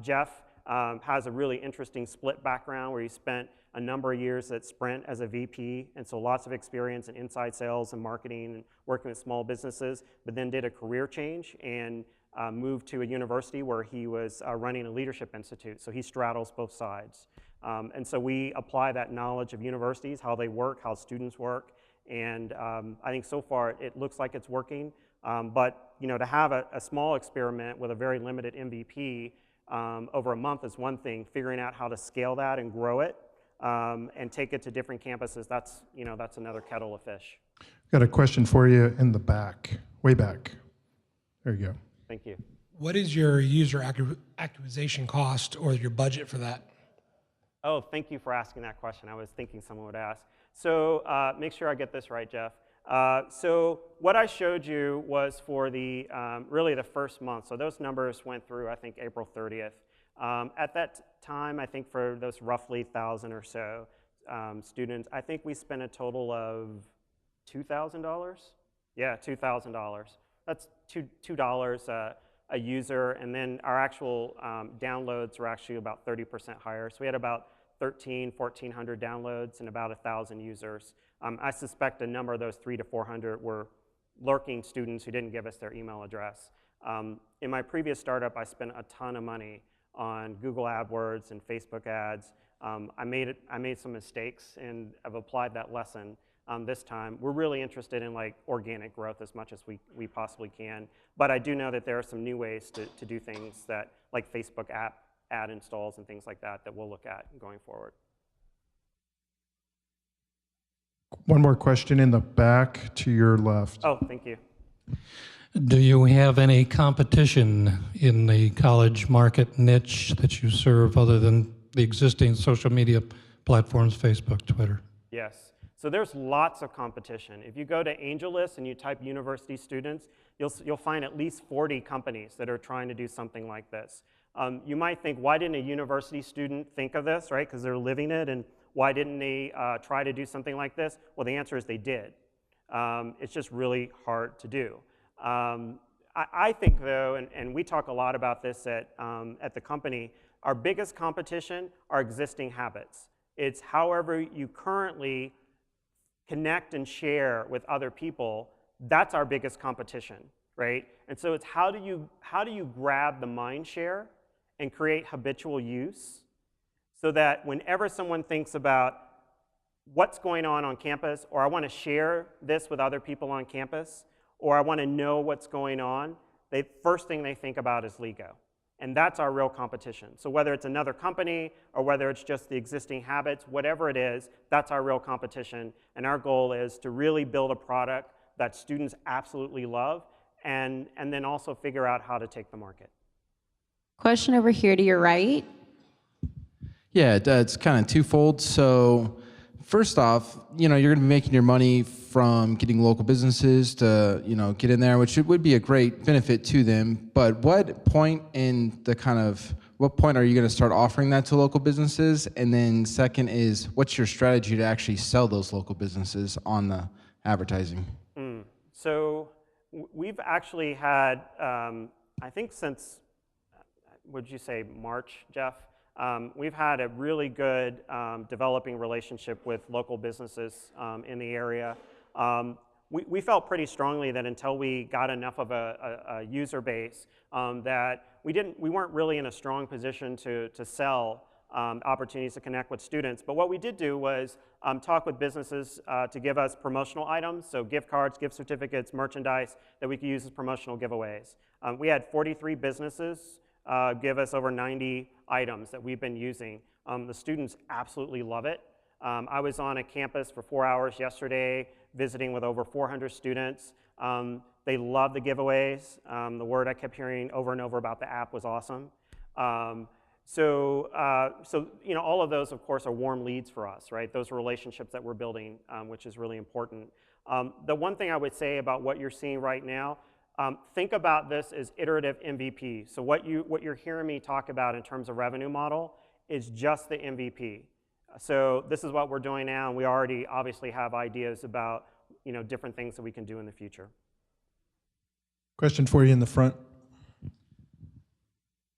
Jeff has a really interesting split background where he spent a number of years at Sprint as a VP, and so lots of experience in inside sales and marketing and working with small businesses, but then did a career change and moved to a university where he was running a leadership institute, so he straddles both sides. And so we apply that knowledge of universities, how they work, how students work, and I think so far it looks like it's working. But to have a small experiment with a very limited MVP over a month is one thing. Figuring out how to scale that and grow it and take it to different campuses, that's another kettle of fish. Got a question for you in the back, way back. There you go. Thank you. What is your user activation cost or your budget for that? Oh, thank you for asking that question. I was thinking someone would ask. So make sure I get this right, Jeff. So what I showed you was for the really the first month. So those numbers went through, I think, April 30th. At that time, I think for those roughly 1,000 or so students, I think we spent a total of $2,000. Yeah, $2,000. That's $2 a user, and then our actual downloads were actually about 30% higher. So we had about 1,400 downloads and about 1,000 users. I suspect a number of those 300 to 400 were lurking students who didn't give us their email address. In my previous startup, I spent a ton of money on Google AdWords and Facebook ads. I made some mistakes, and I've applied that lesson this time. We're really interested in organic growth as much as we possibly can. But I do know that there are some new ways to do things that, like Facebook ad installs and things like that, that we'll look at going forward. One more question in the back to your left. Oh, thank you. Do you have any competition in the college market niche that you serve other than the existing social media platforms, Facebook, Twitter? Yes. So there's lots of competition. If you go to AngelList and you type university students, you'll find at least 40 companies that are trying to do something like this. You might think, why didn't a university student think of this, right? Because they're living it, and why didn't they try to do something like this? Well, the answer is they did. It's just really hard to do. I think, though, and we talk a lot about this at the company, our biggest competition are existing habits. It's however you currently connect and share with other people, that's our biggest competition, right? And so it's how do you grab the mind share and create habitual use so that whenever someone thinks about what's going on campus, or I want to share this with other people on campus, or I want to know what's going on, the first thing they think about is Ligo. And that's our real competition. So whether it's another company or whether it's just the existing habits, whatever it is, that's our real competition. And our goal is to really build a product that students absolutely love and then also figure out how to take the market. Question over here to your right. Yeah, it's kind of twofold. So first off, you're going to be making your money from getting local businesses to, get in there, which would be a great benefit to them. But what point are you going to start offering that to local businesses? And then second is, what's your strategy to actually sell those local businesses on the advertising? So we've actually had, I think since, would you say March, Jeff? We've had a really good developing relationship with local businesses in the area. We felt pretty strongly that until we got enough of a user base that we weren't really in a strong position to sell opportunities to connect with students. But what we did do was talk with businesses to give us promotional items, so gift cards, gift certificates, merchandise that we could use as promotional giveaways. We had 43 businesses give us over 90 items that we've been using. The students absolutely love it. I was on a campus for 4 hours yesterday visiting with over 400 students. They love the giveaways. The word I kept hearing over and over about the app was awesome. So all of those, of course, are warm leads for us, right? Those relationships that we're building, which is really important. The one thing I would say about what you're seeing right now, think about this as iterative MVP. So what you're hearing me talk about in terms of revenue model is just the MVP. So this is what we're doing now, and we already obviously have ideas about different things that we can do in the future. Question for you in the front.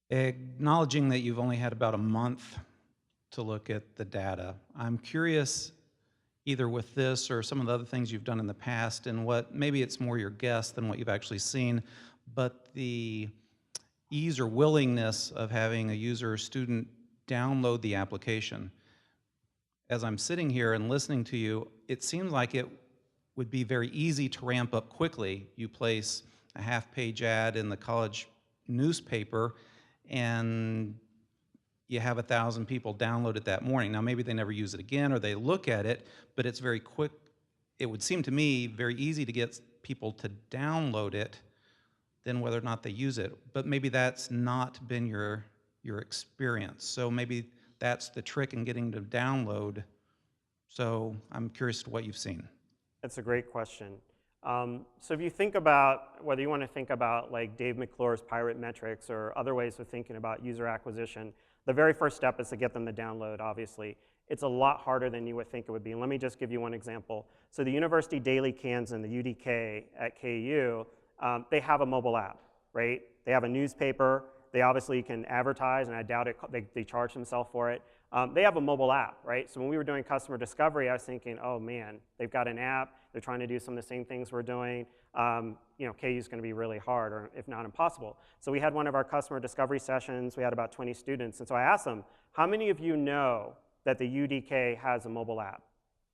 Acknowledging that you've only had about a month to look at the data, I'm curious, either with this or some of the other things you've done in the past, and what maybe it's more your guess than what you've actually seen, but the ease or willingness of having a user or student download the application. As I'm sitting here and listening to you, it seems like it would be very easy to ramp up quickly. You place a half-page ad in the college newspaper, and you have 1,000 people download it that morning. Now, maybe they never use it again, or they look at it, but it's very quick. It would seem to me very easy to get people to download it than whether or not they use it. But maybe that's not been your experience. So maybe that's the trick in getting to download. So I'm curious to what you've seen. That's a great question. So if you think about, whether you want to think about like Dave McClure's Pirate Metrics or other ways of thinking about user acquisition, the very first step is to get them to download, obviously. It's a lot harder than you would think it would be. And let me just give you one example. So the University Daily Kansan, the UDK at KU, they have a mobile app, right? They have a newspaper. They obviously can advertise, and I doubt it, they charge themselves for it. They have a mobile app, right? So when we were doing customer discovery, I was thinking, oh man, they've got an app. They're trying to do some of the same things we're doing. You know, KU is going to be really hard, or if not impossible. So we had one of our customer discovery sessions. We had about 20 students. And so I asked them, how many of you know that the UDK has a mobile app,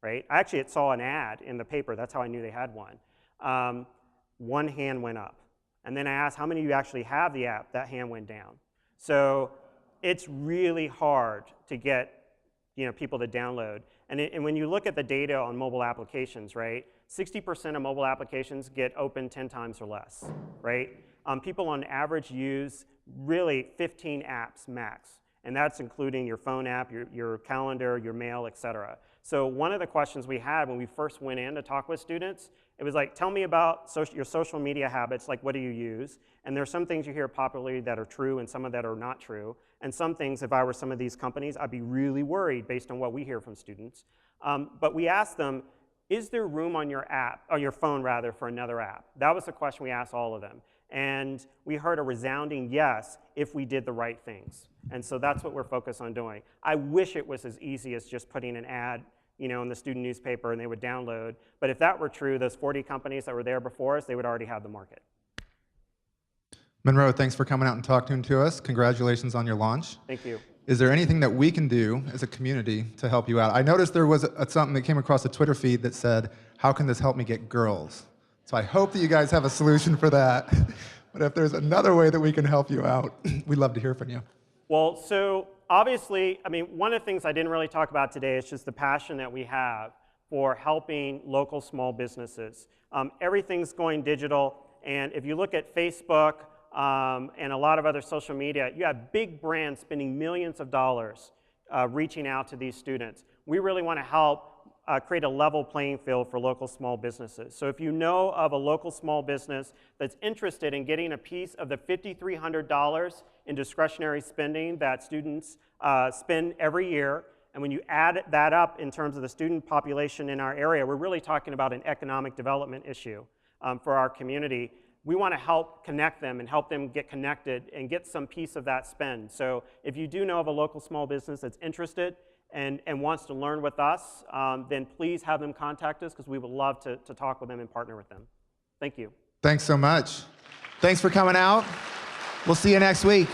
right? I actually saw an ad in the paper. That's how I knew they had one. One hand went up. And then I asked, how many of you actually have the app? That hand went down. So it's really hard to get, you know, people to download. And when you look at the data on mobile applications, right, 60% of mobile applications get opened 10 times or less, right? People on average use really 15 apps max. And that's including your phone app, your calendar, your mail, et cetera. So one of the questions we had when we first went in to talk with students, it was like, tell me about your social media habits, like what do you use? And there's some things you hear popularly that are true and some of that are not true. And some things, if I were some of these companies, I'd be really worried based on what we hear from students. But we asked them, is there room on your app, or your phone rather, for another app? That was the question we asked all of them. And we heard a resounding yes if we did the right things. And so that's what we're focused on doing. I wish it was as easy as just putting an ad, you know, in the student newspaper and they would download. But if that were true, those 40 companies that were there before us, they would already have the market. Monroe, thanks for coming out and talking to us. Congratulations on your launch. Thank you. Is there anything that we can do as a community to help you out? I noticed there was something that came across a Twitter feed that said, how can this help me get girls? So I hope that you guys have a solution for that. But if there's another way that we can help you out, we'd love to hear from you. Well, so obviously, I mean, one of the things I didn't really talk about today is just the passion that we have for helping local small businesses. Everything's going digital, and if you look at Facebook and a lot of other social media, you have big brands spending millions of dollars reaching out to these students. We really want to help create a level playing field for local small businesses. So if you know of a local small business that's interested in getting a piece of the $5,300 in discretionary spending that students spend every year, and when you add that up in terms of the student population in our area, we're really talking about an economic development issue for our community. We want to help connect them and help them get connected and get some piece of that spend. So if you do know of a local small business that's interested and wants to learn with us, then please have them contact us because we would love to talk with them and partner with them. Thank you. Thanks so much. Thanks for coming out. We'll see you next week.